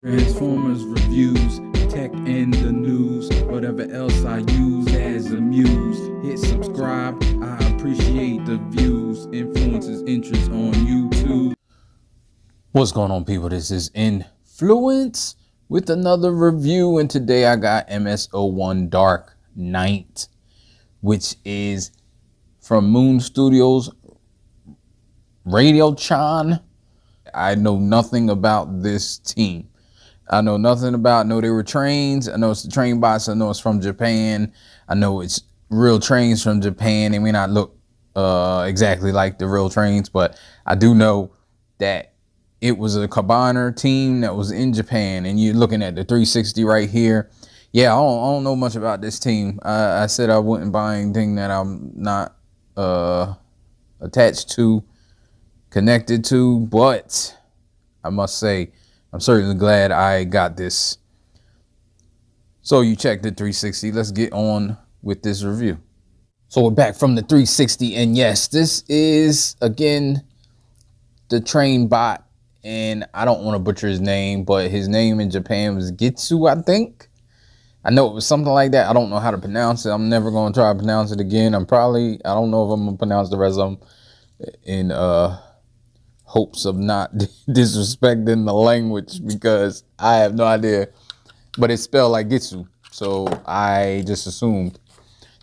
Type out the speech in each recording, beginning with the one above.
Transformers reviews, tech and the news, whatever else I use as a muse. Hit subscribe, I appreciate the views. Influences interest on YouTube. What's going on, people? This is Inflewence with another review, and today I got MS-01 Dark Knight, which is from Moon Studios Radiochan. I know nothing about this team. I know they were trains. I know it's the train bots. I know it's from Japan. I know it's real trains from Japan. They may not look exactly like the real trains, but I do know that it was a Kabiner team that was in Japan. And you're looking at the 360 right here. Yeah, I don't know much about this team. I said I wouldn't buy anything that I'm not attached to, connected to, but I must say, I'm certainly glad I got this. So you checked the 360. Let's get on with this review. So we're back from the 360, and yes, this is again the train bot, and I don't want to butcher his name, but his name in Japan was Getsuei, I think. I know it was something like that. I don't know how to pronounce it. I'm never going to try to pronounce it again. I don't know if I'm going to pronounce the rest of them in hopes of not disrespecting the language, because I have no idea, but it's spelled like Getsu, so I just assumed.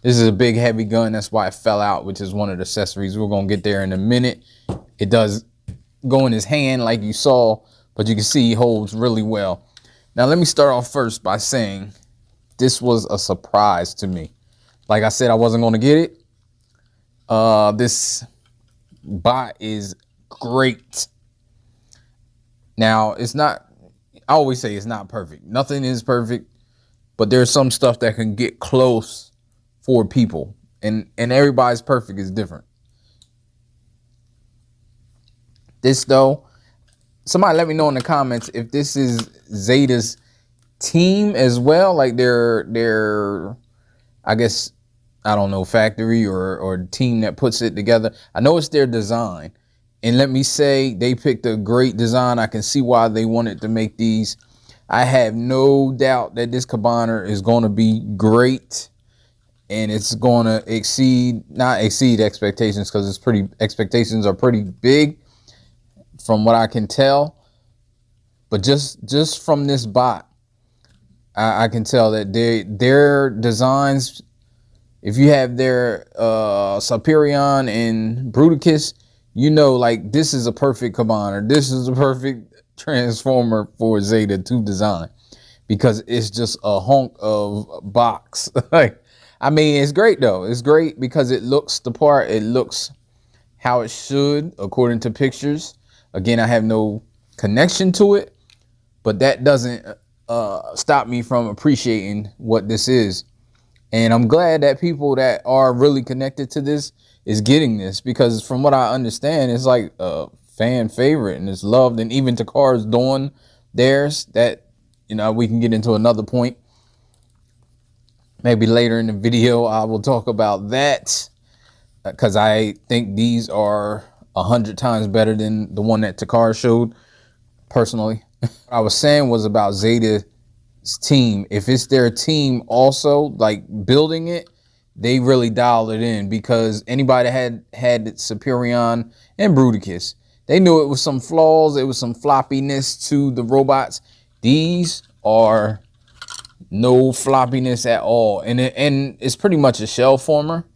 This is a big heavy gun, that's why it fell out, which is one of the accessories. We're gonna get there in a minute. It does go in his hand like you saw, but you can see he holds really well. Now let me start off first by saying this was a surprise to me. Like I said, I wasn't gonna get it. This bot is great. Now, it's not, I always say it's not perfect. Nothing is perfect, but there's some stuff that can get close for people, and everybody's perfect is different. This though, somebody let me know in the comments if this is Zeta's team as well, like their I guess, I don't know, factory or team that puts it together. I know it's their design. And let me say, they picked a great design. I can see why they wanted to make these. I have no doubt that this Kabiner is going to be great, and it's going to not exceed expectations, because expectations are pretty big from what I can tell. But just from this bot, I can tell that their designs, if you have their Superion and Bruticus, you know, like, this is a perfect Kabiner. This is a perfect transformer for Zeta to design, because it's just a hunk of box. Like, I mean, it's great though. It's great because it looks the part. It looks how it should, according to pictures. Again, I have no connection to it, but that doesn't stop me from appreciating what this is. And I'm glad that people that are really connected to this is getting this, because from what I understand, it's like a fan favorite and it's loved, and even Takar's doing theirs. That, you know, we can get into another point. Maybe later in the video I will talk about that, because I think these are 100 times better than the one that Takar showed, personally. What I was saying was about Zeta's team. If it's their team also, like, building it, they really dialed it in, because anybody that had Superion and Bruticus, they knew it was some flaws. It was some floppiness to the robots. These are no floppiness at all, and it's pretty much a shell former.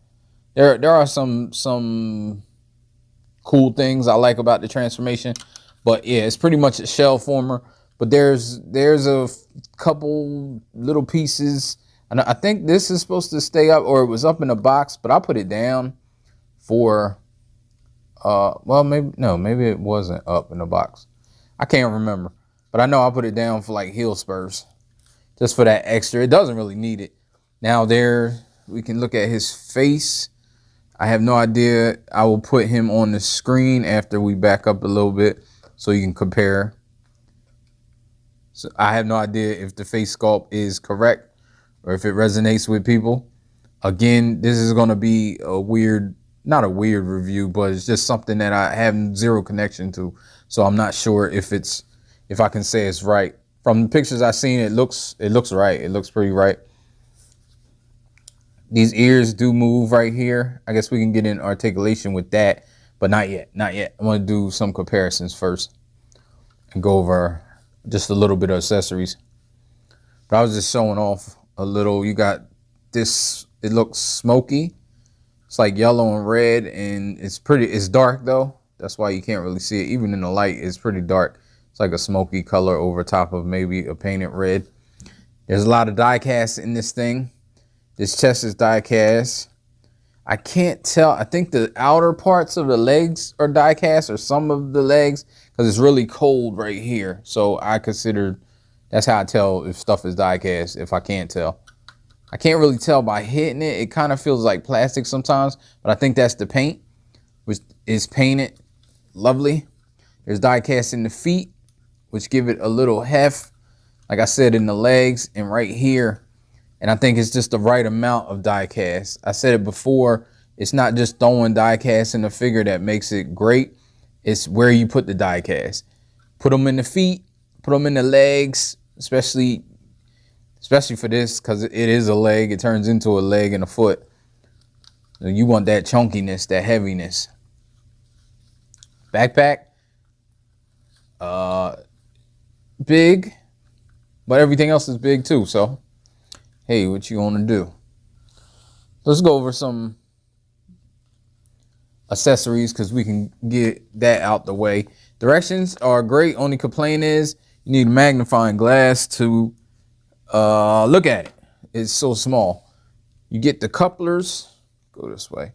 There are some cool things I like about the transformation, but yeah, it's pretty much a shell former. But there's a couple little pieces. And I think this is supposed to stay up, or it was up in a box, but I put it down for, well, maybe it wasn't up in the box. I can't remember, but I know I put it down for like heel spurs, just for that extra. It doesn't really need it. Now there, we can look at his face. I have no idea. I will put him on the screen after we back up a little bit so you can compare. So I have no idea if the face sculpt is correct, or if it resonates with people. Again, this is going to be a weird, not a weird review, but it's just something that I have zero connection to. So I'm not sure if I can say it's right From the pictures I've seen, it looks right. It looks pretty right. These ears do move right here. I guess we can get in articulation with that, but not yet. Not yet. I want to do some comparisons first and go over just a little bit of accessories. But I was just showing off a little. You got this. It looks smoky. It's like yellow and red, and it's dark though. That's why you can't really see it. Even in the light, it's pretty dark. It's like a smoky color over top of maybe a painted red. There's a lot of die cast in this thing. This chest is die cast. I can't tell. I think the outer parts of the legs are die cast, or some of the legs, because it's really cold right here. So I consider that's how I tell if stuff is die cast, if I can't tell. I can't really tell by hitting it. It kind of feels like plastic sometimes, but I think that's the paint, which is painted lovely. There's die cast in the feet, which give it a little heft, like I said, in the legs and right here. And I think it's just the right amount of die cast. I said it before, it's not just throwing die cast in the figure that makes it great. It's where you put the die cast. Put them in the feet, put them in the legs, especially for this, because it is a leg. It turns into a leg and a foot. So you want that chunkiness, that heaviness. Backpack, big, but everything else is big too. So hey, what you want to do? Let's go over some accessories because we can get that out the way. Directions are great. Only complaint is you need a magnifying glass to look at it. It's so small. You get the couplers. Go this way.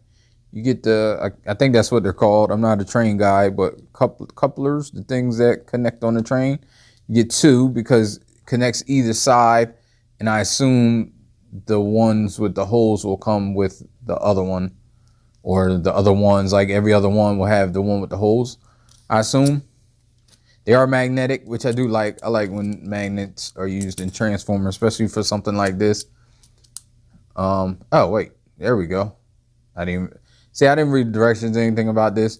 You get the, I think that's what they're called. I'm not a train guy, but couplers, the things that connect on the train. You get two because it connects either side. And I assume the ones with the holes will come with the other one, or the other ones, like every other one will have the one with the holes. I assume they are magnetic, which I do like. I like when magnets are used in Transformers, especially for something like this. Oh wait, there we go. I didn't read the directions, anything about this.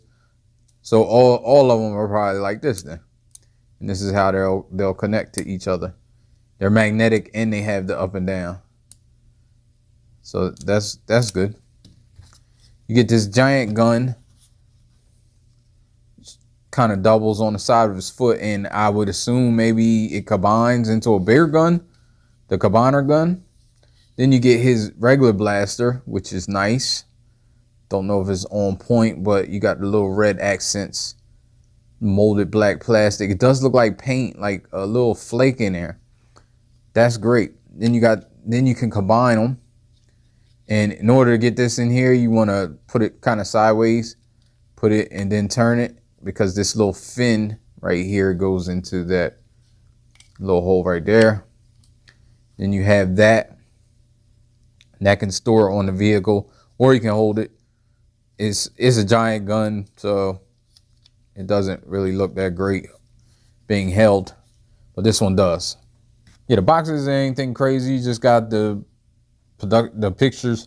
So all of them are probably like this then, and this is how they'll connect to each other. They're magnetic and they have the up and down. So that's good. You get this giant gun. Kind of doubles on the side of his foot, and I would assume maybe it combines into a bigger gun, the combiner gun. Then you get his regular blaster, which is nice. Don't know if it's on point, but you got the little red accents, molded black plastic. It does look like paint, like a little flake in there. That's great. Then you can combine them. And in order to get this in here, you want to put it kind of sideways, put it and then turn it, because this little fin right here goes into that little hole right there. Then you have that. That can store on the vehicle, or you can hold it. It's a giant gun, so it doesn't really look that great being held, but this one does. Yeah, the boxes ain't anything crazy. You just got the pictures,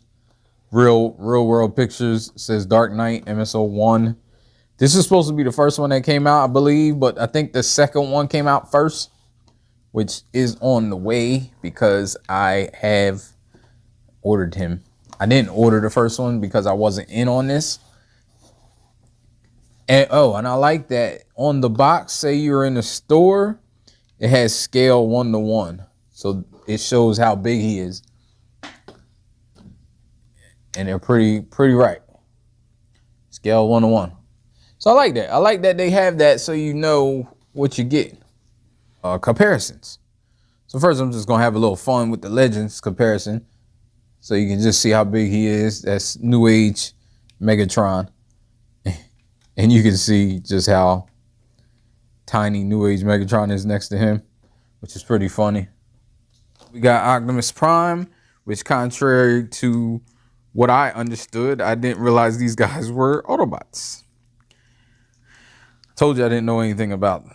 real world pictures. It says Dark Knight MS-01. This is supposed to be the first one that came out, I believe, but I think the second one came out first, which is on the way because I have ordered him. I didn't order the first one because I wasn't in on this. And and I like that on the box, say you're in a store, it has scale 1:1. So it shows how big he is. And they're pretty right. Scale 1:1. So I like that. I like that they have that so you know what you get. Comparisons. So first I'm just gonna have a little fun with the Legends comparison. So you can just see how big he is. That's New Age Megatron. And you can see just how tiny New Age Megatron is next to him, which is pretty funny. We got Optimus Prime, which contrary to what I understood, I didn't realize these guys were Autobots. Told you I didn't know anything about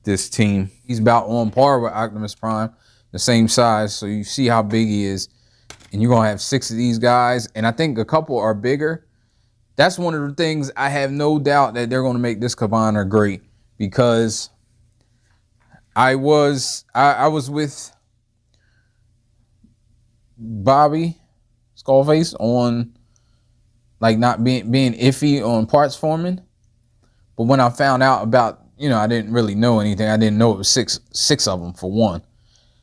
this team. He's about on par with Optimus Prime, the same size, so you see how big he is. And you're gonna have 6 of these guys, and I think a couple are bigger. That's one of the things I have no doubt that they're gonna make this combiner great, because I was with Bobby Skullface on like not being iffy on parts forming, but when I found out about, I didn't really know anything. I didn't know it was six of them for one.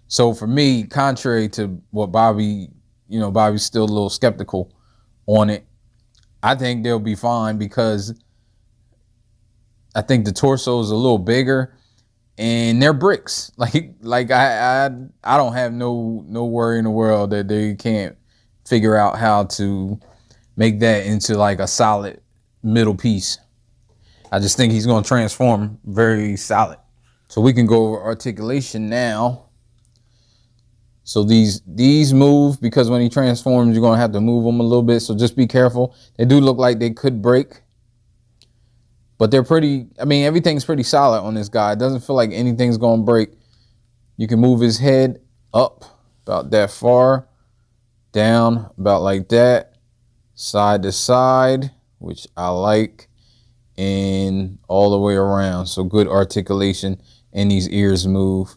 So for me, contrary to what Bobby, Bobby's still a little skeptical on it. I think they'll be fine because I think the torso is a little bigger and they're bricks. Like I don't have no worry in the world that they can't figure out how to make that into like a solid middle piece. I just think he's going to transform very solid. So we can go over articulation now. So these move because when he transforms, you're going to have to move them a little bit. So just be careful. They do look like they could break, but they're pretty, everything's pretty solid on this guy. It doesn't feel like anything's going to break. You can move his head up about that far, down about like that, side to side, which I like, and all the way around. So good articulation, and these ears move.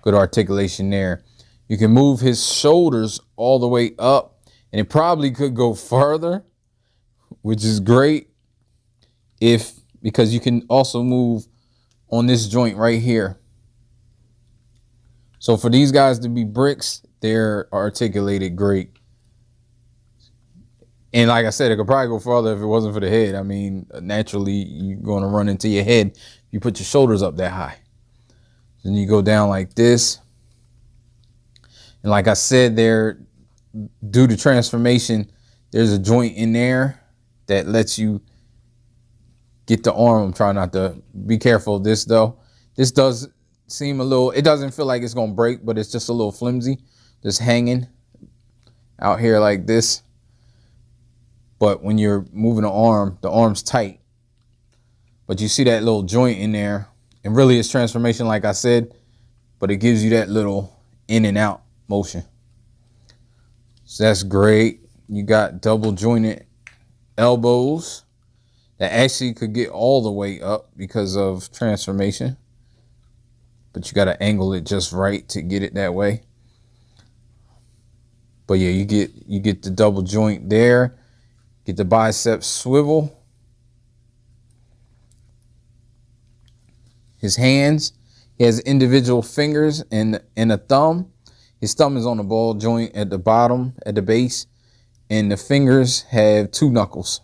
Good articulation there. You can move his shoulders all the way up, and it probably could go farther, which is great because you can also move on this joint right here. So for these guys to be bricks, they're articulated great. And like I said, it could probably go farther if it wasn't for the head. Naturally, you're going to run into your head if you put your shoulders up that high. Then you go down like this. And like I said, due to transformation, there's a joint in there that lets you get the arm. I'm trying not to be careful of this though. This does seem it doesn't feel like it's going to break, but it's just a little flimsy, just hanging out here like this. But when you're moving the arm's tight. But you see that little joint in there, and really it's transformation like I said, but it gives you that little in and out motion. So that's great. You got double jointed elbows that actually could get all the way up because of transformation, but you got to angle it just right to get it that way. But yeah, you get the double joint there. Get the bicep swivel. His hands, he has individual fingers and a thumb. His thumb is on the ball joint at the bottom, at the base, and the fingers have 2 knuckles.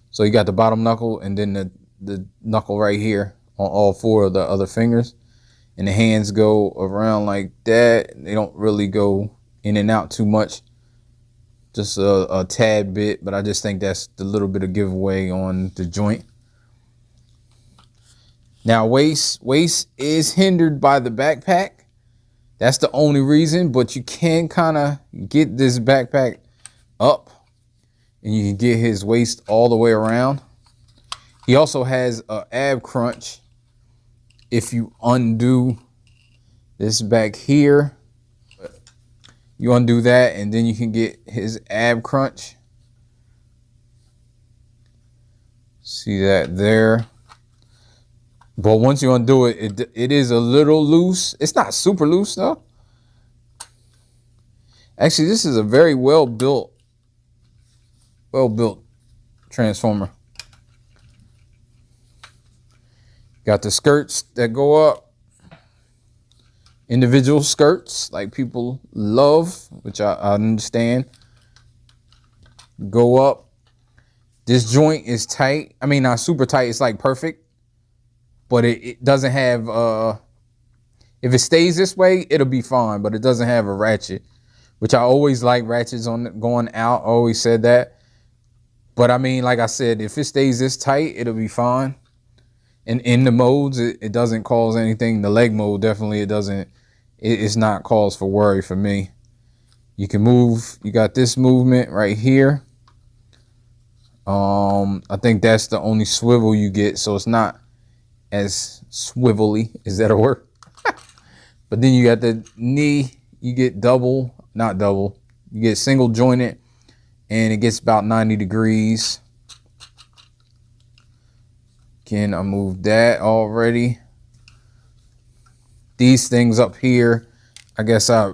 So you got the bottom knuckle and then the knuckle right here on all 4 of the other fingers. And the hands go around like that. They don't really go in and out too much, just a tad bit, but I just think that's the little bit of giveaway on the joint. Now waist is hindered by the backpack. That's the only reason, but you can kind of get this backpack up and you can get his waist all the way around. He also has an ab crunch. If you undo this back here, you undo that and then you can get his ab crunch. See that there? But once you undo it, it is a little loose. It's not super loose though. Actually, this is a very well built transformer. Got the skirts that go up. Individual skirts like people love, which I understand. Go up. This joint is tight. Not super tight. It's like perfect. But it doesn't have, if it stays this way, it'll be fine. But it doesn't have a ratchet, which I always like ratchets on going out. I always said that. But like I said, if it stays this tight, it'll be fine. And in the modes, it doesn't cause anything. The leg mode, definitely it doesn't. It's not cause for worry for me. You can move. You got this movement right here. I think that's the only swivel you get. So it's not as swivelly. Is that a word? But then you got the knee. You get not double. You get single jointed. And it gets about 90 degrees. Can I move that already? These things up here, I guess I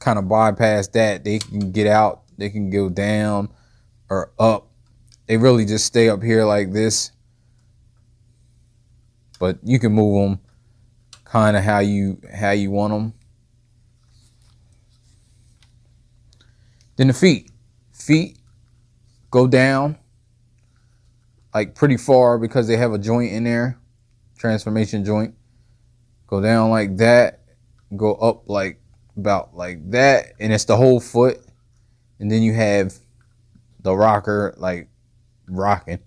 kind of bypass that. They can get out, they can go down or up. They really just stay up here like this. But you can move them kind of how you want them. Then the feet go down like pretty far because they have a joint in there, transformation joint. Go down like that, go up like about like that, and it's the whole foot. And then you have the rocker like rocking.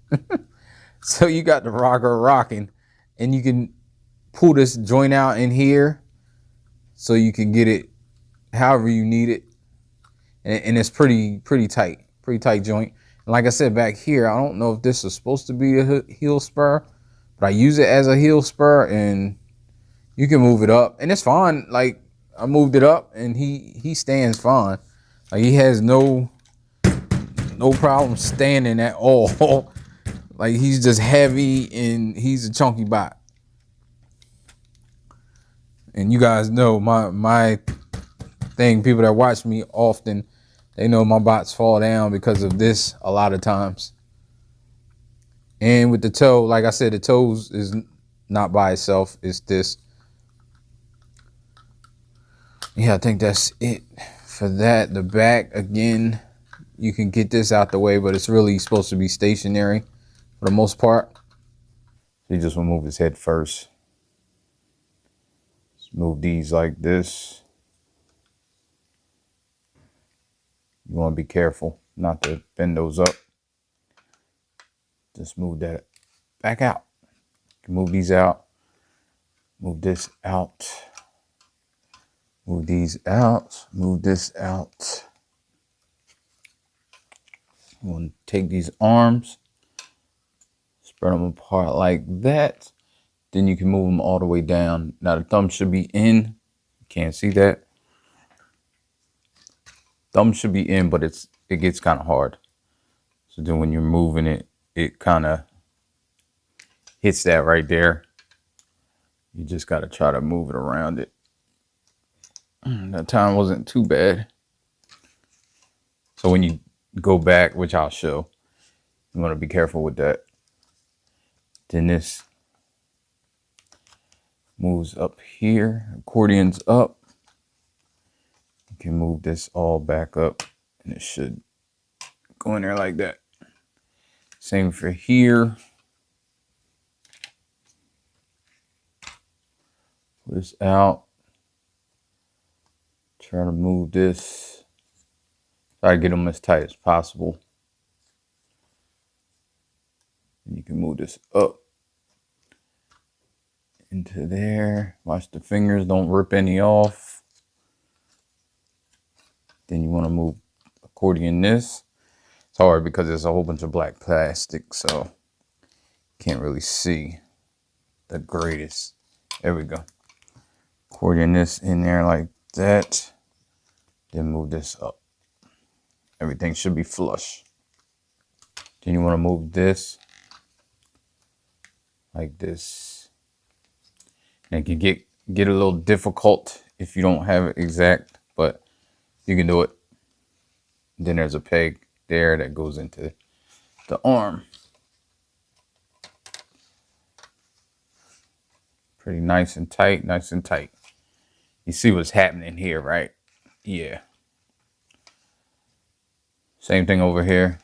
So you got the rocker rocking, and you can pull this joint out in here so you can get it however you need it. And it's pretty tight joint. And like I said, back here, I don't know if this is supposed to be a heel spur, but I use it as a heel spur, and you can move it up, and it's fine. Like I moved it up, and he stands fine. Like he has no problem standing at all. Like he's just heavy, and he's a chunky bot. And you guys know my thing. People that watch me often, they know my bots fall down because of this a lot of times. And with the toe, like I said, the toes is not by itself. It's this. Yeah, I think that's it for that. The back, again, you can get this out the way, but it's really supposed to be stationary for the most part. So you just want to move his head first. Let's move these like this. You want to be careful not to bend those up. Just move that back out. You can move these out. Move this out. Move these out. Move this out. You want to take these arms, spread them apart like that. Then you can move them all the way down. Now the thumb should be in. You can't see that. Thumb should be in, but it gets kind of hard. So then when you're moving it, it kind of hits that right there. You just got to try to move it around it. That time wasn't too bad. So when you go back, which I'll show, you want to be careful with that. Then this moves up here, accordion's up. You can move this all back up, and it should go in there like that. Same for here. Pull this out. Try to move this. Try to get them as tight as possible. And you can move this up into there. Watch the fingers, don't rip any off. Then you want to move accordion this. It's hard because there's a whole bunch of black plastic, so you can't really see the greatest. There we go. Accordion this in there like that. Then move this up. Everything should be flush. Then you want to move this like this. And it can get a little difficult if you don't have it exact, but you can do it. Then there's a peg there that goes into the arm. Pretty nice and tight, nice and tight. You see what's happening here, right? Yeah. Same thing over here.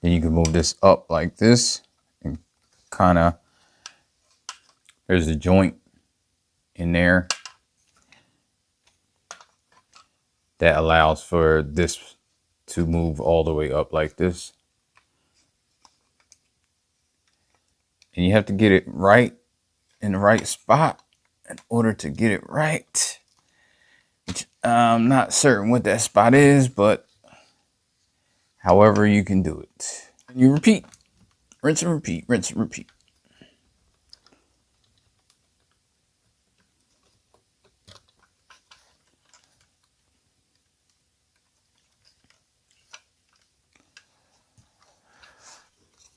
Then you can move this up like this and kind of, there's a joint in there that allows for this to move all the way up like this. And you have to get it right in the right spot in order to get it right. Which I'm not certain what that spot is, but however you can do it. And you repeat, rinse and repeat, rinse and repeat.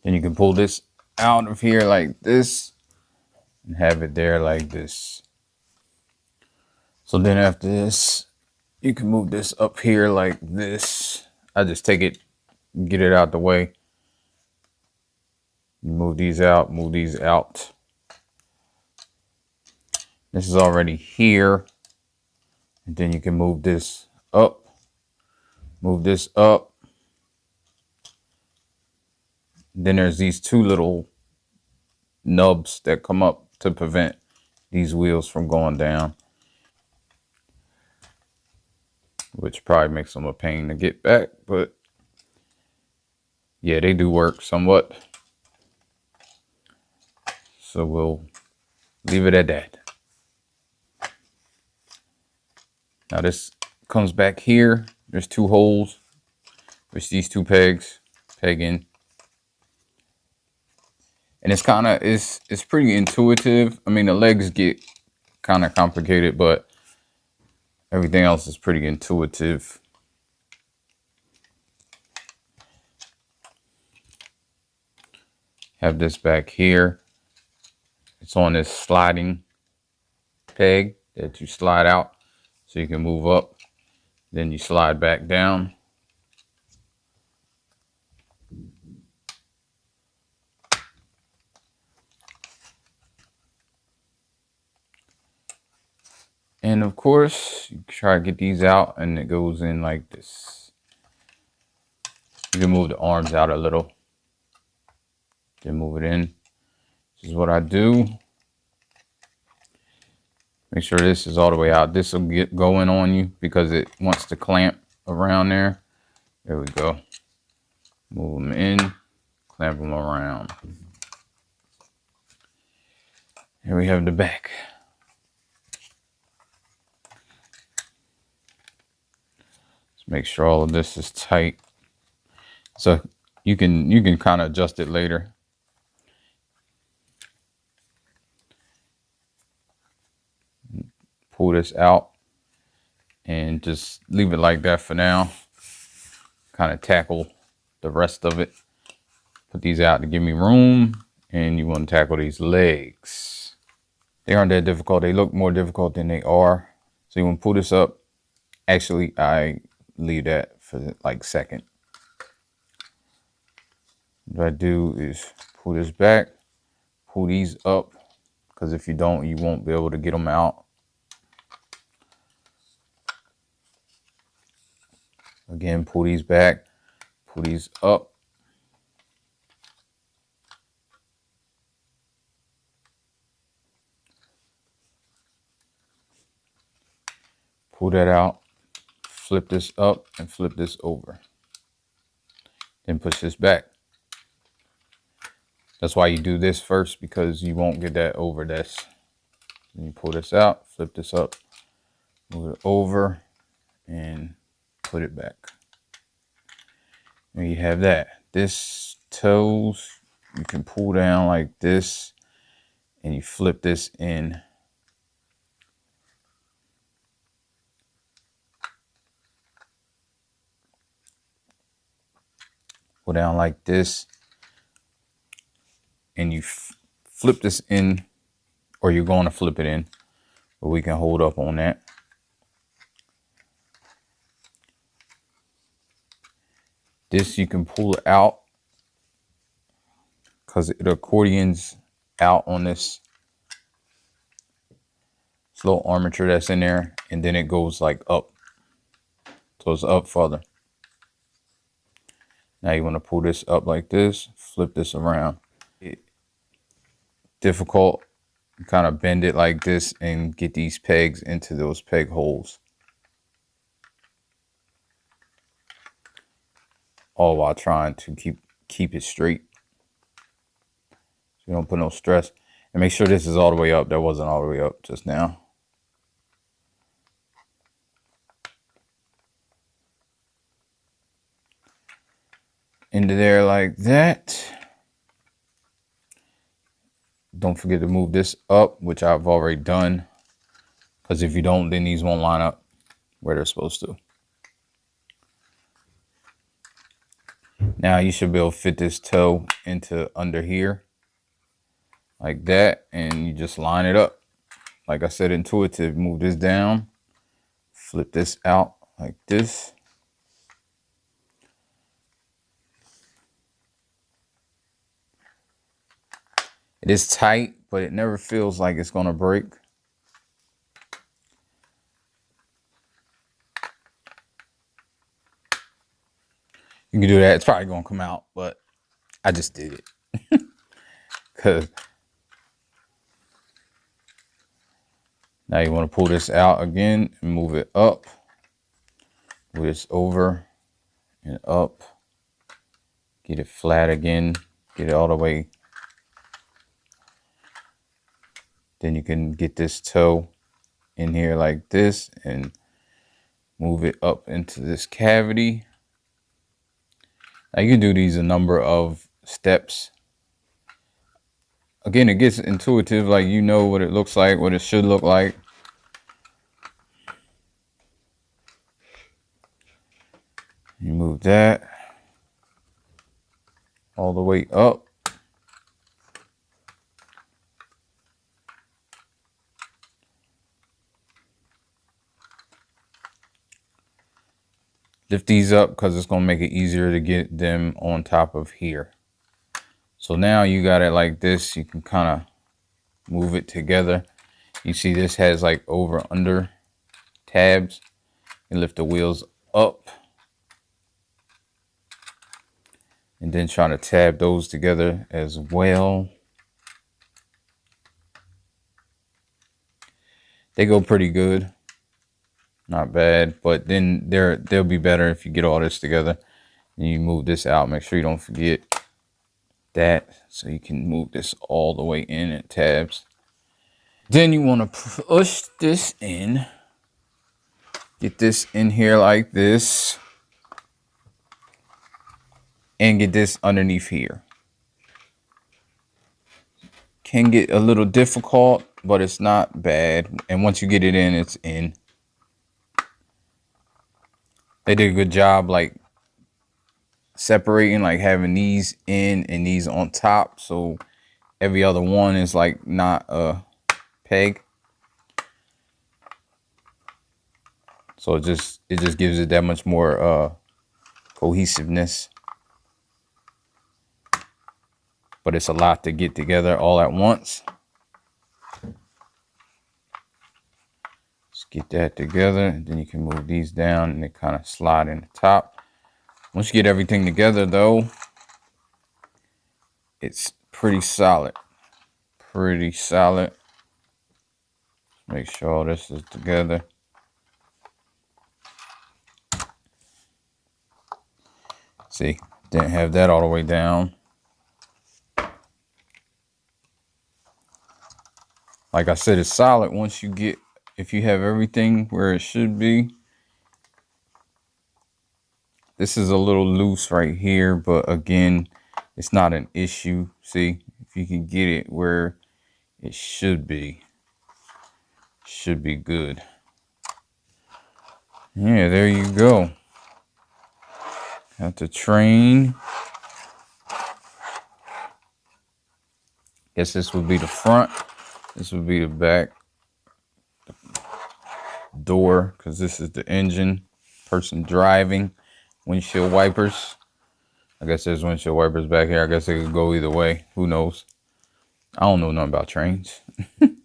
Then you can pull this out of here like this and have it there like this. So then after this, you can move this up here like this. I just take it, get it out the way. Move these out, move these out. This is already here. And then you can move this up, move this up. Then there's these two little nubs that come up to prevent these wheels from going down, which probably makes them a pain to get back, but yeah, they do work somewhat. So we'll leave it at that. Now this comes back here. There's two holes, which these two pegs peg in. And it's kind of, it's pretty intuitive. I mean, the legs get kind of complicated, but everything else is pretty intuitive. Have this back here. It's on this sliding peg that you slide out so you can move up. Then you slide back down. And of course, you try to get these out and it goes in like this. You can move the arms out a little. Then move it in. This is what I do. Make sure this is all the way out. This will get going on you because it wants to clamp around there. There we go. Move them in, clamp them around. Here we have the back. Let's make sure all of this is tight. So you can kind of adjust it later. Pull this out and just leave it like that for now. Kind of tackle the rest of it. Put these out to give me room, and you want to tackle these legs. They aren't that difficult. They look more difficult than they are. So you want to pull this up. Actually, I leave that for like second. What I do is pull this back, pull these up, because if you don't, you won't be able to get them out. Again, pull these back, pull these up. Pull that out, flip this up and flip this over. Then push this back. That's why you do this first, because you won't get that over this. Then you pull this out, flip this up, move it over, and put it back. And you have that. This toes, you can pull down like this, and you flip this in. Pull down like this, and you flip this in, or you're going to flip it in, but we can hold up on that. This you can pull it out because it accordions out on this little armature that's in there, and then it goes like up. So it's up further. Now you want to pull this up like this, flip this around. Difficult, kind of bend it like this and get these pegs into those peg holes. All while trying to keep it straight. So you don't put no stress. And make sure this is all the way up. That wasn't all the way up just now. Into there like that. Don't forget to move this up, which I've already done. Because if you don't, then these won't line up where they're supposed to. Now you should be able to fit this toe into under here like that, and you just line it up. Like I said, intuitive. Move this down, flip this out like this. It is tight, but it never feels like it's gonna break. You can do that. It's probably gonna come out, but I just did it. Cause now you want to pull this out again and move it up. Move this over and up. Get it flat again. Get it all the way. Then you can get this toe in here like this and move it up into this cavity. Now you can do these a number of steps. Again, it gets intuitive, like you know what it looks like, what it should look like. You move that all the way up. Lift these up because it's going to make it easier to get them on top of here. So now you got it like this. You can kind of move it together. You see this has like over under tabs. You lift the wheels up and then try to tab those together as well. They go pretty good. Not bad, but then they'll be better if you get all this together and you move this out. Make sure you don't forget that, so you can move this all the way in at tabs. Then you want to push this in, get this in here like this, and get this underneath here. Can get a little difficult, but it's not bad. And once you get it in, it's in. They did a good job like separating, like having these in and these on top, so every other one is like not a peg. So it just gives it that much more cohesiveness. But it's a lot to get together all at once. Let's get that together, and then you can move these down and they kind of slide in the top. Once you get everything together though, it's pretty solid. Pretty solid. Make sure all this is together. See, didn't have that all the way down. Like I said, it's solid once you get, if you have everything where it should be. This is a little loose right here, but again, it's not an issue. See, if you can get it where it should be good. Yeah, there you go. Got the train. Guess this would be the front. This would be the back door, because this is the engine. Person driving. Windshield wipers. I guess there's windshield wipers back here. I guess they could go either way. Who knows? I don't know nothing about trains. And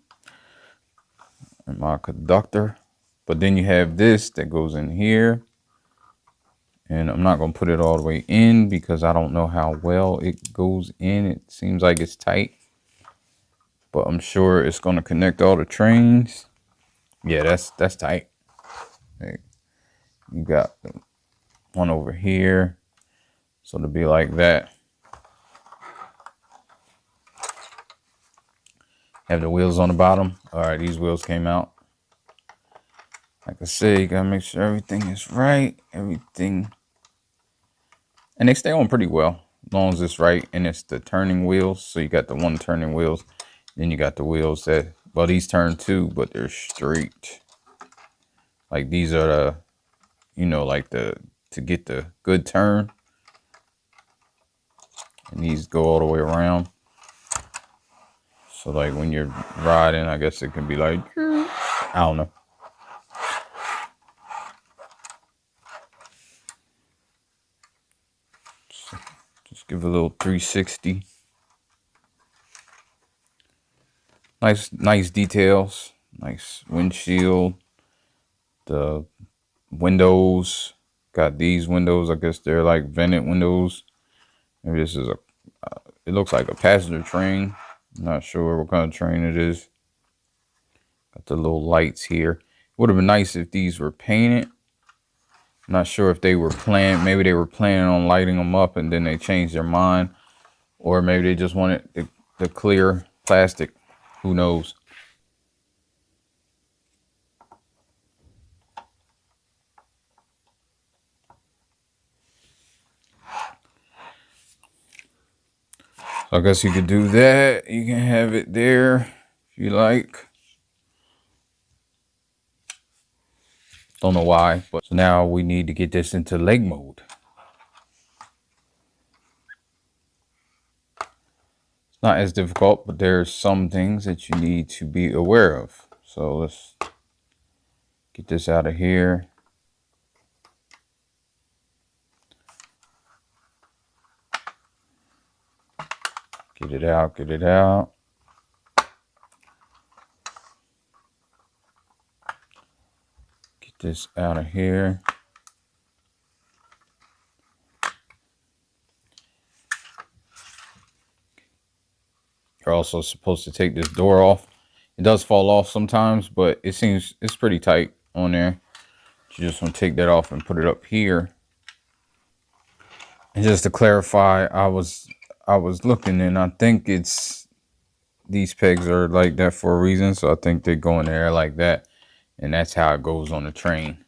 my conductor. But then you have this that goes in here. And I'm not going to put it all the way in because I don't know how well it goes in. It seems like it's tight. But I'm sure it's going to connect all the trains. Yeah, that's tight. Hey, you got one over here. So it'll be like that. Have the wheels on the bottom. All right, these wheels came out. Like I said, you gotta make sure everything is right. Everything. And they stay on pretty well, as long as it's right. And it's the turning wheels. So you got the one turning wheels. Then you got the wheels that, well, these turn too, but they're straight. Like these are the, you know, like to get the good turn. It needs to go all the way around. So like when you're riding, I guess it can be like, I don't know. Just give a little 360. Nice details. Nice windshield. The windows. Got these windows. I guess they're like vented windows. Maybe this is it looks like a passenger train. I'm not sure what kind of train it is. Got the little lights here. Would have been nice if these were painted. I'm not sure if they were maybe they were planning on lighting them up and then they changed their mind. Or maybe they just wanted the clear plastic. Who knows? So I guess you could do that. You can have it there if you like. Don't know why, but so now we need to get this into leg mode. It's not as difficult, but there's some things that you need to be aware of. So let's get this out of here. Get it out, get it out. Get this out of here. You're also supposed to take this door off. It does fall off sometimes, but it seems it's pretty tight on there. You just want to take that off and put it up here. And just to clarify, I was looking and I think these pegs are like that for a reason. So I think they go in the air like that. And that's how it goes on the train.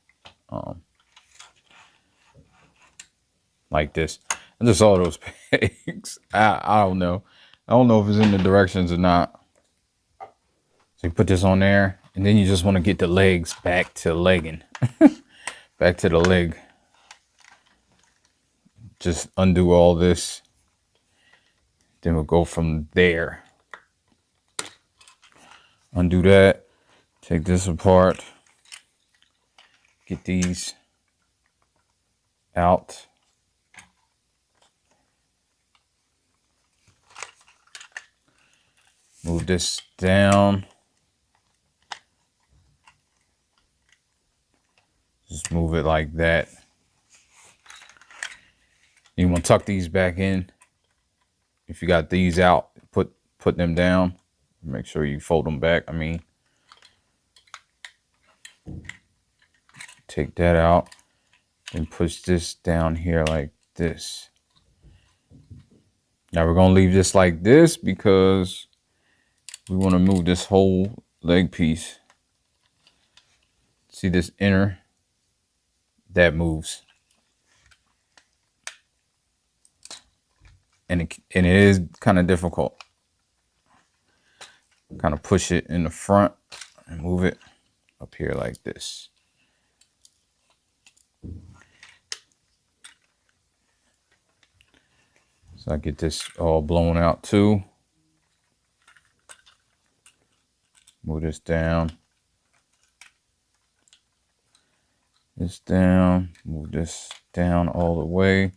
Like this. I just saw those pegs. I don't know. I don't know if it's in the directions or not. So you put this on there. And then you just want to get the legs back to legging. Back to the leg. Just undo all this. Then we'll go from there. Undo that. Take this apart. Get these out. Move this down. Just move it like that. You want to tuck these back in. If you got these out, put them down. Make sure you fold them back. I mean, take that out and push this down here like this. Now we're going to leave this like this because we want to move this whole leg piece. See this inner? That moves. And it is kind of difficult. Kind of push it in the front and move it up here like this. So I get this all blown out too. Move this down. This down. Move this down all the way.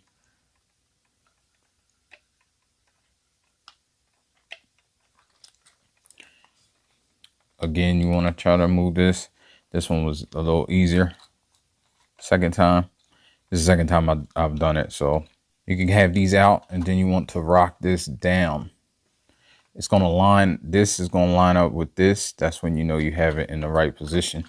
Again, you want to try to move this. This one was a little easier. Second time. This is the second time I've done it. So you can have these out and then you want to rock this down. It's going to line. This is going to line up with this. That's when you know you have it in the right position.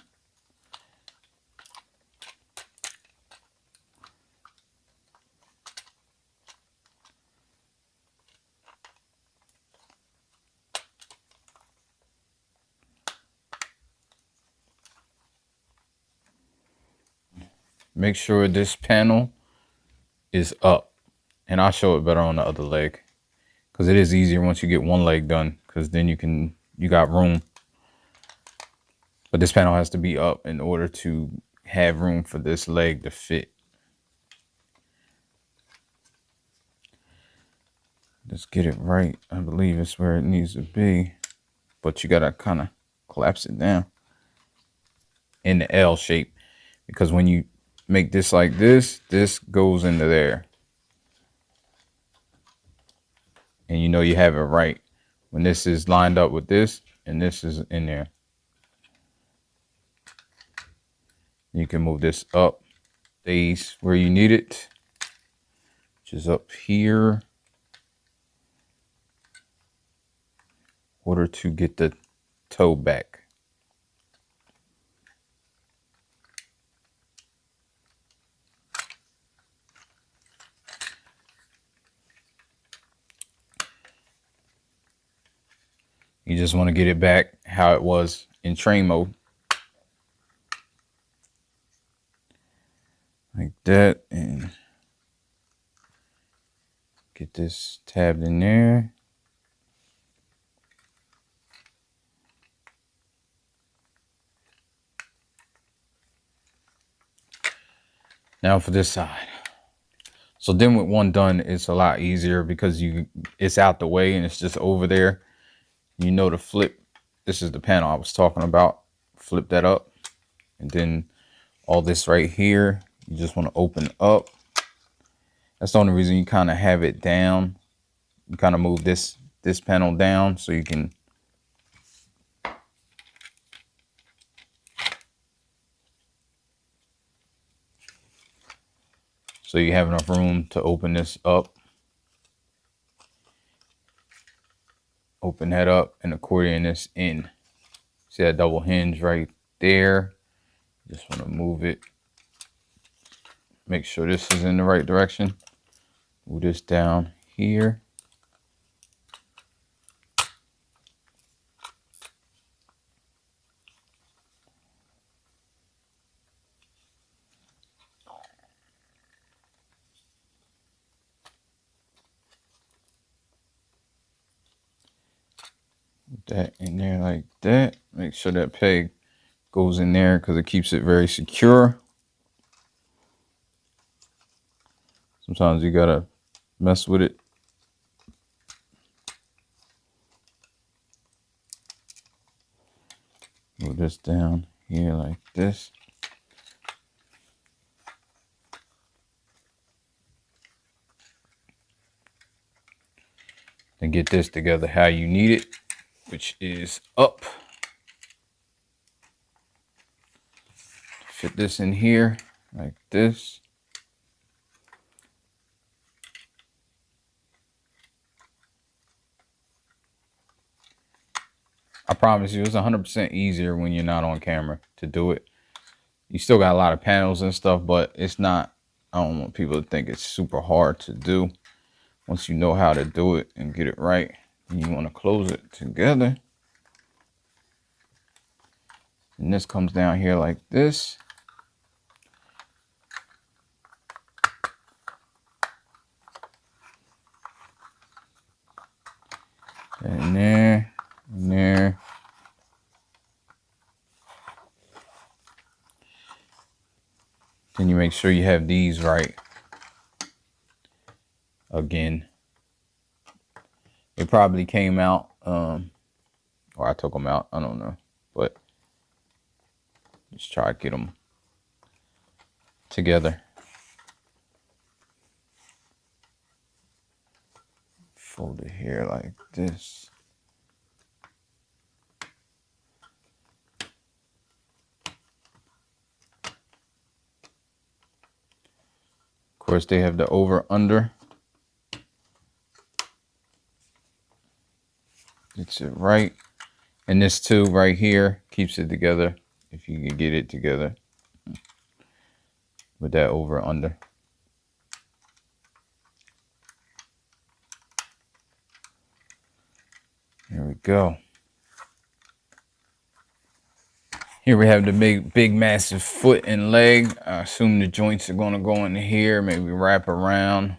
Make sure this panel is up, and I'll show it better on the other leg because it is easier once you get one leg done because then you got room. But this panel has to be up in order to have room for this leg to fit. Let's get it right. I believe it's where it needs to be, but you gotta kind of collapse it down in the L shape, because when you make this like this, this goes into there, and you know you have it right when this is lined up with this and this is in there. You can move this up, stays where you need it, which is up here, in order to get the toe back. You just want to get it back how it was in train mode. Like that, and get this tabbed in there. Now for this side. So then with one done, it's a lot easier because it's out the way and it's just over there. You know to flip. This is the panel I was talking about. Flip that up, and then all this right here, you just want to open up. That's the only reason you kind of have it down. You kind of move this panel down so you can you have enough room to open this up. Open that up and accordion this in. See that double hinge right there? Just want to move it. Make sure this is in the right direction. Move this down here. Put that in there like that. Make sure that peg goes in there because it keeps it very secure. Sometimes you gotta mess with it. Move this down here like this. Then get this together how you need it, which is up. Fit this in here like this. I promise you, it's 100% easier when you're not on camera to do it. You still got a lot of panels and stuff, but it's not, I don't want people to think it's super hard to do. Once you know how to do it and get it right, and you want to close it together. And this comes down here like this. And there, and there. Then you make sure you have these right. Again, it probably came out, or I took them out, I don't know, but just try to get them together. Fold it here like this. Of course, they have the over under. Gets it right. And this too right here keeps it together if you can get it together with that over under. There we go. Here we have the big massive foot and leg. I assume the joints are going to go in here, maybe wrap around.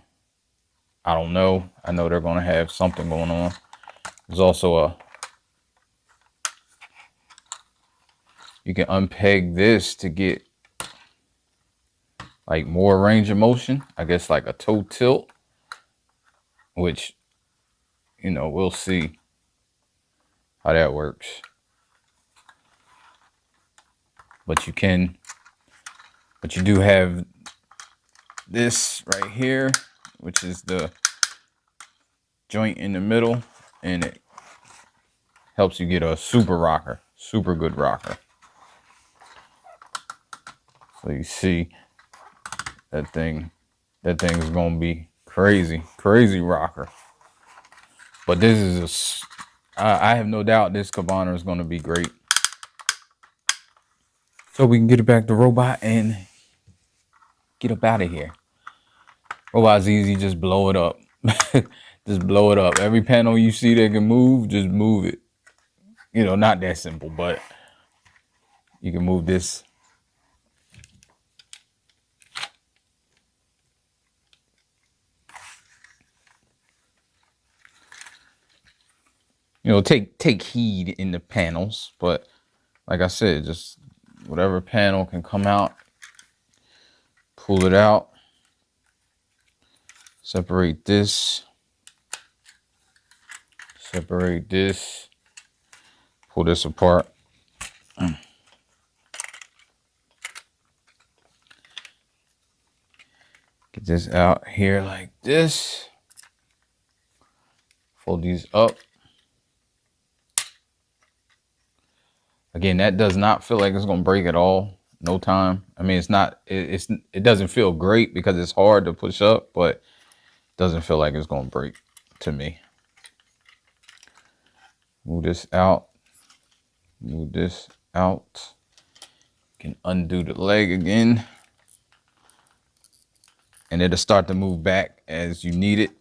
I don't know. I know they're going to have something going on. There's also you can unpeg this to get like more range of motion. I guess like a toe tilt, which you know, we'll see how that works. But you do have this right here, which is the joint in the middle, and it helps you get a super rocker, super good rocker. So you see that thing is gonna be crazy rocker. But this is I have no doubt this cabana is gonna be great. So we can get it back to robot and get up out of here. Robot's easy, just blow it up. Just blow it up. Every panel you see that can move, just move it. You know, not that simple, but you can move this. You know, take heed in the panels, but like I said, just whatever panel can come out, pull it out, separate this, pull this apart. Get this out here like this. Fold these up. Again, that does not feel like it's gonna break at all. No time. I mean, it doesn't feel great because it's hard to push up, but it doesn't feel like it's gonna break to me. Move this out. Move this out. You can undo the leg again. And it'll start to move back as you need it.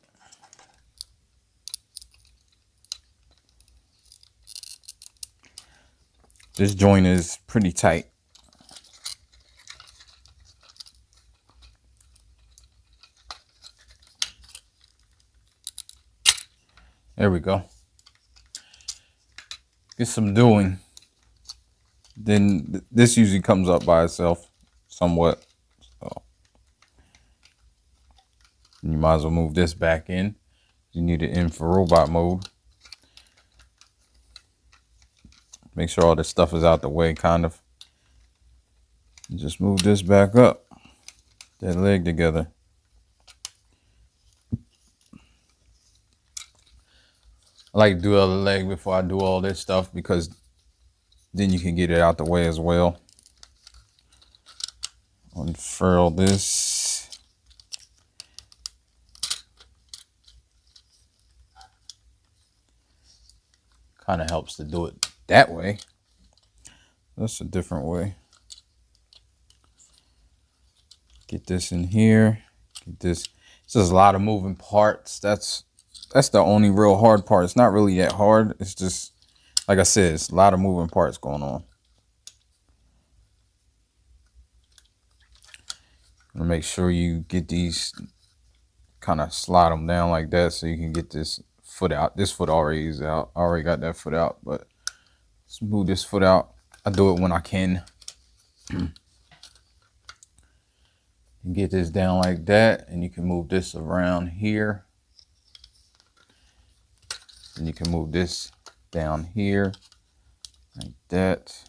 This joint is pretty tight. There we go. Get some doing. Then this usually comes up by itself somewhat. So you might as well move this back in. You need it in for robot mode. Make sure all this stuff is out the way, kind of. And just move this back up. That leg together. I like to do the other leg before I do all this stuff because then you can get it out the way as well. Unfurl this. Kind of helps to do it that way. That's a different way. Get this in here. Get this. It's just a lot of moving parts. That's the only real hard part. It's not really that hard. It's just, like I said, it's a lot of moving parts going on. Make sure you get these, kind of slide them down like that so you can get this foot out. This foot already is out. I already got that foot out, but let's move this foot out. I do it when I can. And get this down like that, and you can move this around here. And you can move this down here like that.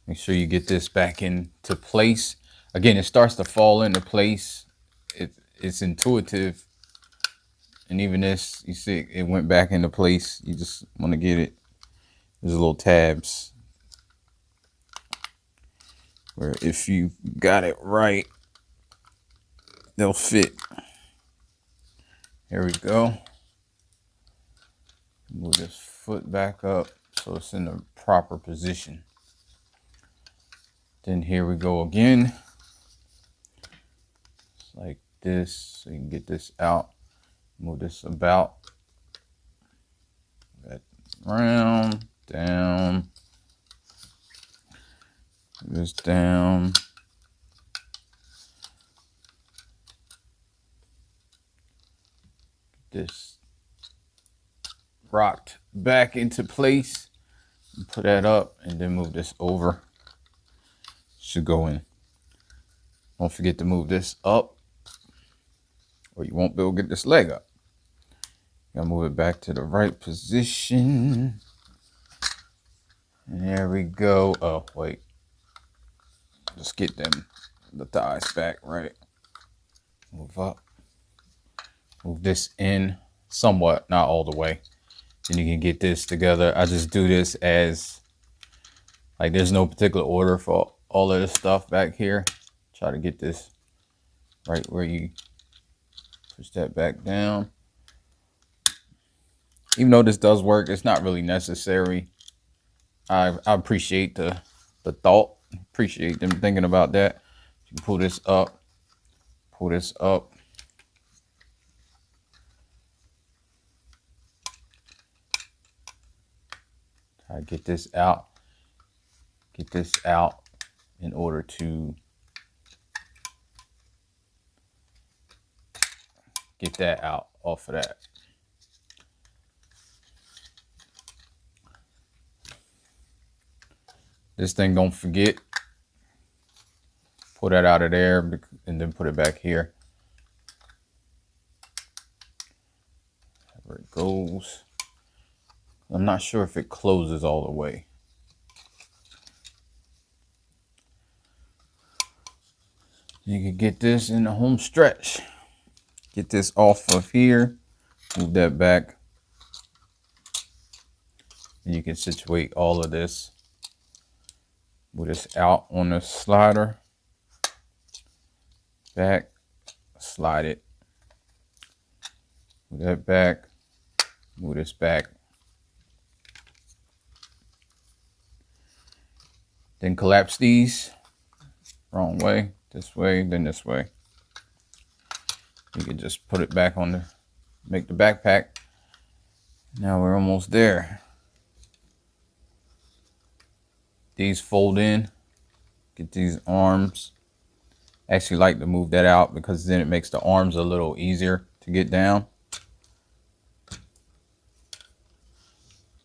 Make sure you get this back into place. Again, it starts to fall into place. It's intuitive. And even this, you see, it went back into place. You just want to get it. There's little tabs where if you got it right, they'll fit. Here we go. Move this foot back up so it's in the proper position. Then here we go again. It's like this, so you can get this out. Move this about. That round, down. Move this down. This rocked back into place. Put that up and then move this over. Should go in. Don't forget to move this up or you won't be able to get this leg up. Gotta move it back to the right position. And there we go. Oh, wait. Just get the thighs back, right? Move up. Move this in somewhat, not all the way. Then you can get this together. I just do this as, like, there's no particular order for all of this stuff back here. Try to get this right where you push that back down. Even though this does work, it's not really necessary. I appreciate the thought. Appreciate them thinking about that. You can pull this up. Pull this up. Try to get this out. Get this out in order to get that out off of that. This thing, don't forget, pull that out of there and then put it back here. There it goes. I'm not sure if it closes all the way. You can get this in the home stretch. Get this off of here. Move that back. And you can situate all of this. Move this out on the slider. Back. Slide it. Move that back. Move this back. Then collapse these. Wrong way. This way, then this way. You can just put it back on make the backpack. Now we're almost there. These fold in. Get these arms. I actually like to move that out because then it makes the arms a little easier to get down.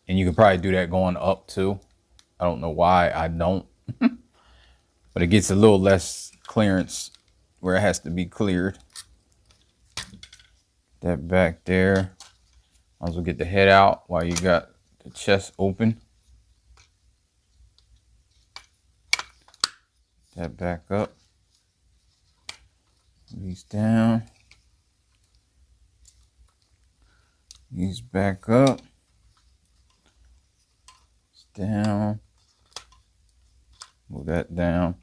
And you can probably do that going up too. I don't know why I don't. But it gets a little less clearance where it has to be cleared. That back there. Might as well get the head out while you got the chest open. That back up. These down. These back up. Down. Move that down.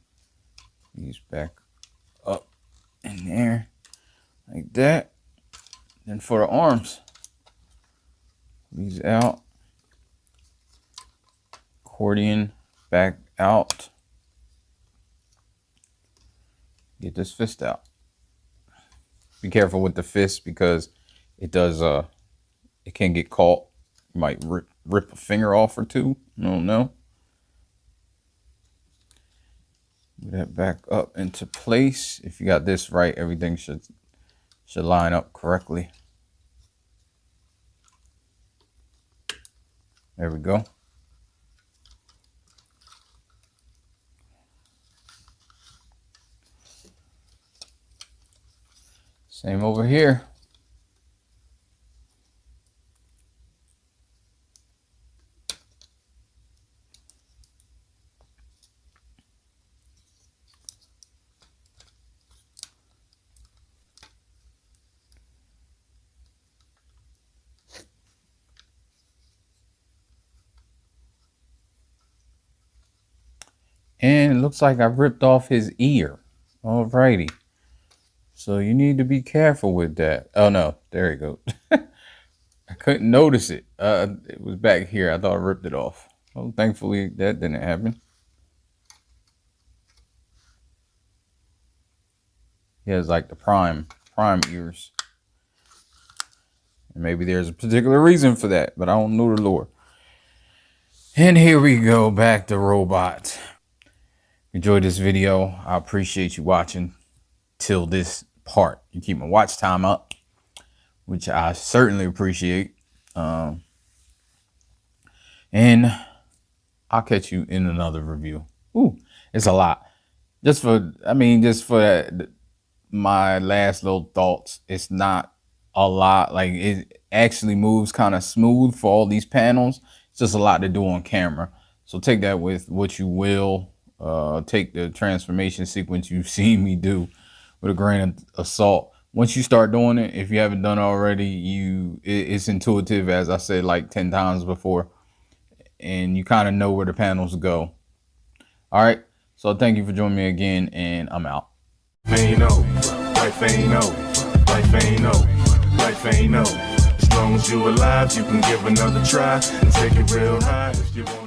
These back up in there. Like that. Then for the arms. These out. Accordion back out. Get this fist out. Be careful with the fist because it does it can get caught. You might rip a finger off or two. I don't know. Move that back up into place. If you got this right, everything should line up correctly. There we go. Same over here. And it looks like I ripped off his ear. Alrighty. So you need to be careful with that. Oh no, there you go. I couldn't notice it. It was back here. I thought I ripped it off. Well, thankfully that didn't happen. He has like the prime ears. And maybe there's a particular reason for that, but I don't know the lore. And here we go, back to robots. Enjoyed this video. I appreciate you watching till this part. You keep my watch time up, which I certainly appreciate. And I'll catch you in another review. Ooh, it's a lot. Just for my last little thoughts. It's not a lot. Like it actually moves kind of smooth for all these panels. It's just a lot to do on camera. So take that with what you will. Take the transformation sequence you've seen me do with a grain of salt. Once you start doing it, if you haven't done it already, it's intuitive, as I said like 10 times before, and you kind of know where the panels go. All right, so thank you for joining me again, and I'm out. Ain't no, life ain't no, life ain't no, life ain't no. As long as you alive, you can give another try and take it real high if you want.